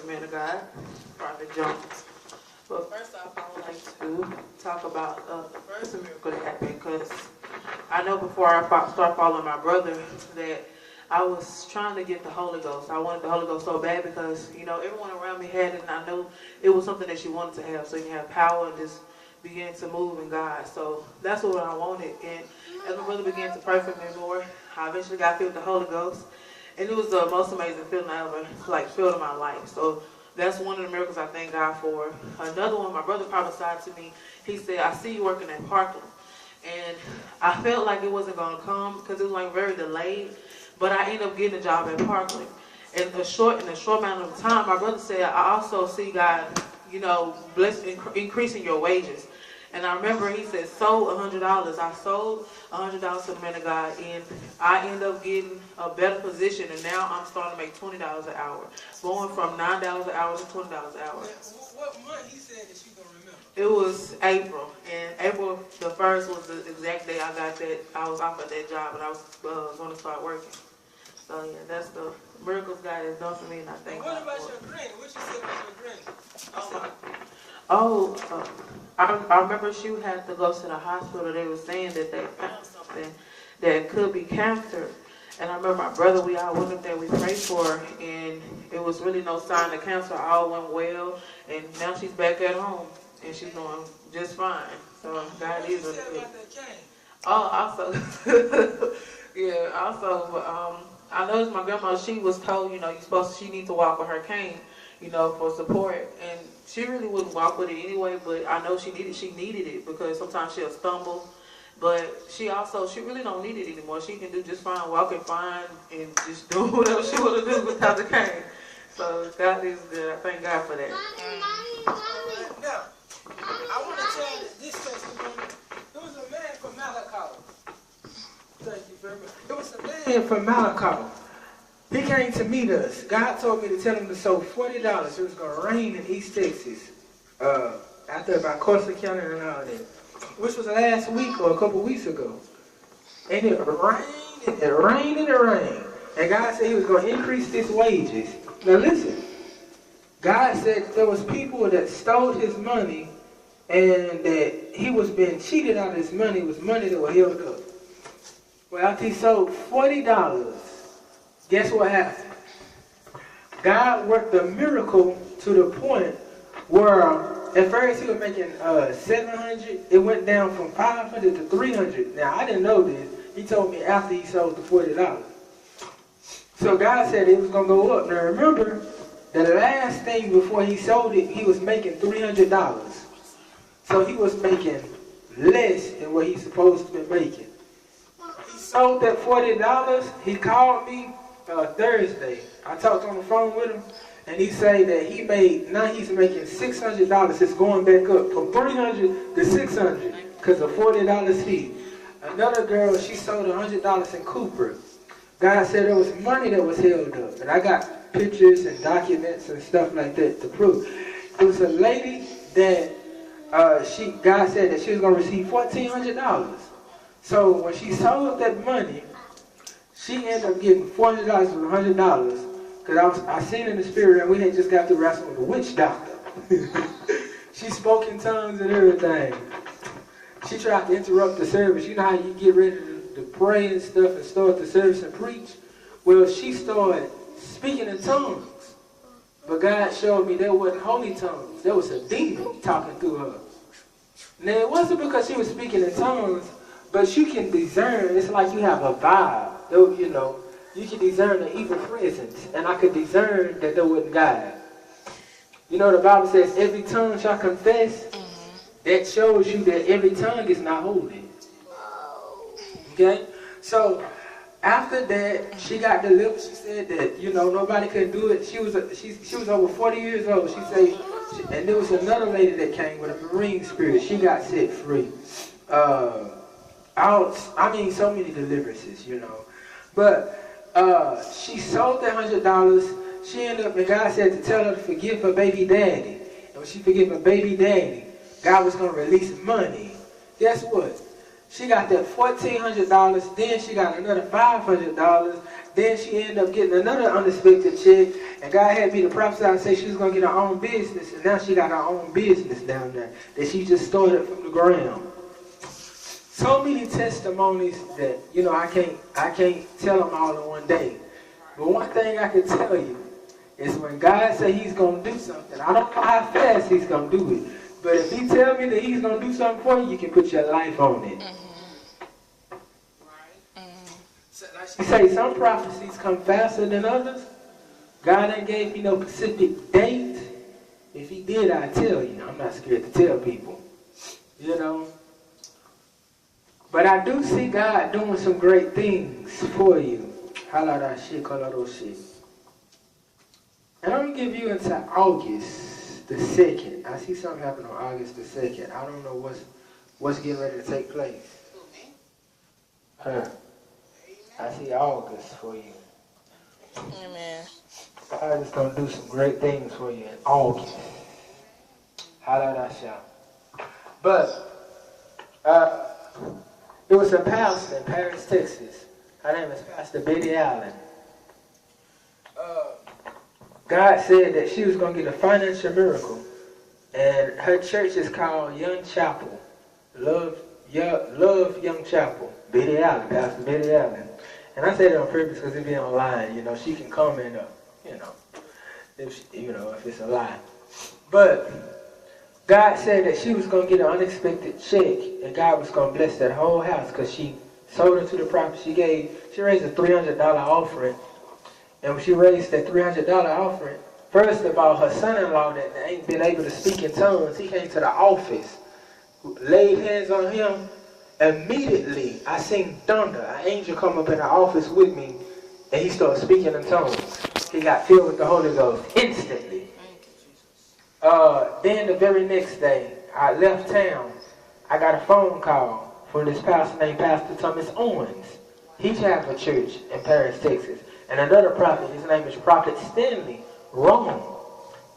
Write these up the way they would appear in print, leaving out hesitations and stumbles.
man of God, Prophet Jones. But first off, I would like to talk about the first miracle that happened, because I know before I start following my brother that I was trying to get the Holy Ghost. I wanted the Holy Ghost so bad because, you know, everyone around me had it, and I knew it was something that you wanted to have, so you can have power and just begin to move in God. So that's what I wanted. And as my brother began to pray for me more, I eventually got filled with the Holy Ghost. And it was the most amazing feeling I ever felt in my life. So that's one of the miracles I thank God for. Another one, my brother prophesied to me. He said, I see you working at Parkland. And I felt like it wasn't going to come because it was like very delayed. But I ended up getting a job at Parkland. In a short amount of time, my brother said, I also see God, you know, increasing your wages. And I remember he said, sold $100. I sold $100 to the man of God, and I ended up getting a better position, and now I'm starting to make $20 an hour. Going from $9 an hour to $20 an hour. What month he said that you going to remember? It was April, and April the 1st was the exact day I got that, I was offered that job, and I was going to start working. So yeah, that's the miracles God has done for me, and I thank God for it. What about your granny? What you said about your granny? I remember she had to go to the hospital. They were saying that they found something that could be cancer. And I remember my brother, we all went up there, we prayed for her, and it was really no sign of cancer. All went well, and now she's back at home, and she's doing just fine. So God is really good. Oh, also, yeah, also, I noticed my grandma, she was told, you know, she needs to walk with her cane, you know, for support. And she really wouldn't walk with it anyway, but I know she needed it because sometimes she'll stumble. But she really don't need it anymore. She can do just fine, walking fine, and just do whatever she want to do without the cane. So God is good. I thank God for that. Now, I want to tell this testimony. There was a man from Miraculous. Thank you very much. There was a man from Miraculous. He came to meet us. God told me to tell him to sow $40. It was going to rain in East Texas. Out there by Corsa County and all that. Which was last week or a couple weeks ago. And it rained and it rained and it rained. And God said he was going to increase his wages. Now listen. God said there was people that stole his money and that he was being cheated out of his money. It was money that was held up. Well, after he sold $40, guess what happened? God worked a miracle to the point where at first he was making $700. It went down from $500 to $300. Now I didn't know this. He told me after he sold the $40. So God said it was gonna go up. Now remember, the last thing before he sold it, he was making $300. So he was making less than what he's supposed to be making. He sold that $40. He called me Thursday. I talked on the phone with him, and he said that now he's making $600. It's going back up from $300 to $600 because of $40 fee. Another girl, she sold $100 in Cooper. God said there was money that was held up, and I got pictures and documents and stuff like that to prove. It was a lady that God said that she was going to receive $1,400. So when she sold that money, she ended up getting $400 from $100. Because I seen in the spirit, and we had just got through wrestling with a witch doctor. She spoke in tongues and everything. She tried to interrupt the service. You know how you get ready to pray and stuff and start the service and preach? Well, she started speaking in tongues. But God showed me there wasn't holy tongues. There was a demon talking through her. Now, it wasn't because she was speaking in tongues, but you can discern. It's like you have a vibe. You know, you can discern the evil presence. And I could discern that there wasn't God. You know, the Bible says every tongue shall confess. That shows you that every tongue is not holy. Okay? So, after that, she got delivered. She said that, you know, nobody could do it. She was over 40 years old. She said, and there was another lady that came with a marine spirit. She got set free. So many deliverances, you know. But she sold that $100. She ended up, and God said to tell her to forgive her baby daddy. And when she forgave her baby daddy, God was going to release money. Guess what? She got that $1,400. Then she got another $500. then she ended up getting another unexpected check, and God had me to prophesy and say she was going to get her own business, and now she got her own business down there that she just started from the ground. So many testimonies that, you know, I can't tell them all in one day. But one thing I can tell you is when God says he's going to do something, I don't know how fast he's going to do it, but if he tell me that he's going to do something for you, you can put your life on it. You say some prophecies come faster than others. God ain't gave me no specific date. If he did, I'd tell you. I'm not scared to tell people. You know. But I do see God doing some great things for you. And I'm going to give you until August the 2nd. I see something happen on August the 2nd. I don't know what's getting ready to take place. I see August for you. Amen. God is going to do some great things for you in August. But it was a pastor in Paris, Texas. Her name is Pastor Betty Allen. God said that she was going to get a financial miracle. And her church is called Young Chapel. Love Young Chapel. Betty Allen, Pastor Betty Allen. And I say that on purpose because it'd be online, you know, she can comment, if it's a lie. But God said that she was going to get an unexpected check, and God was going to bless that whole house because she sold it to the prophet. She raised a $300 offering, and when she raised that $300 offering, first of all, her son-in-law that ain't been able to speak in tongues, he came to the office, laid hands on him. Immediately, I seen thunder. An angel come up in the office with me, and he started speaking in tongues. He got filled with the Holy Ghost instantly. Then the very next day, I left town. I got a phone call from this pastor named Pastor Thomas Owens. He has a church in Paris, Texas. And another prophet, his name is Prophet Stanley Roman.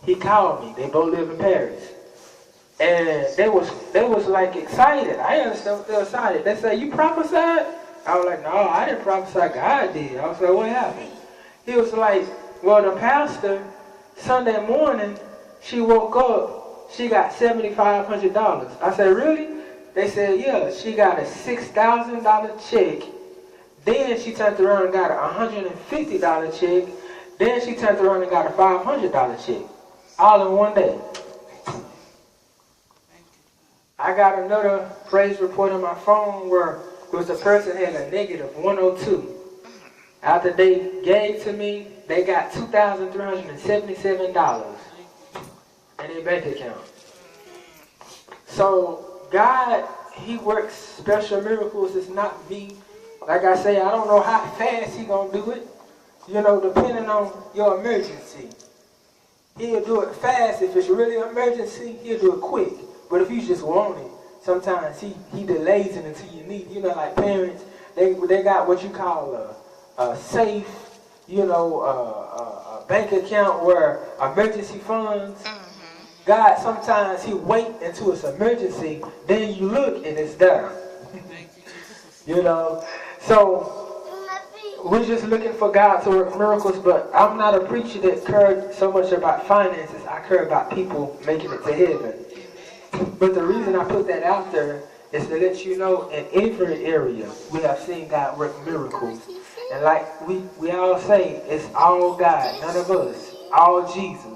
He called me. They both live in Paris. And they was like excited. I understand what they were excited. They said, "You prophesied?" I was like, "No, I didn't prophesy. God did." I was like, "What happened?" He was like, "Well, the pastor, Sunday morning, she woke up. She got $7,500. I said, "Really?" They said, "Yeah." She got a $6,000 check. Then she turned around and got a $150 check. Then she turned around and got a $500 check. All in one day. I got another praise report on my phone where it was a person had a negative 102. After they gave to me, they got $2,377 in their bank account. So God, he works special miracles. It's not me. Like I say, I don't know how fast he gonna do it. You know, depending on your emergency. He'll do it fast. If it's really an emergency, he'll do it quick. But if you just want it, sometimes he delays it until you need it. You know, like parents, they got what you call a safe, a bank account where emergency funds. God, sometimes he wait until it's emergency, then you look and it's there. So we're just looking for God to work miracles, but I'm not a preacher that cared so much about finances. I care about people making it to heaven. But the reason I put that out there is to let you know in every area we have seen God work miracles. And like we all say, it's all God, none of us, all Jesus.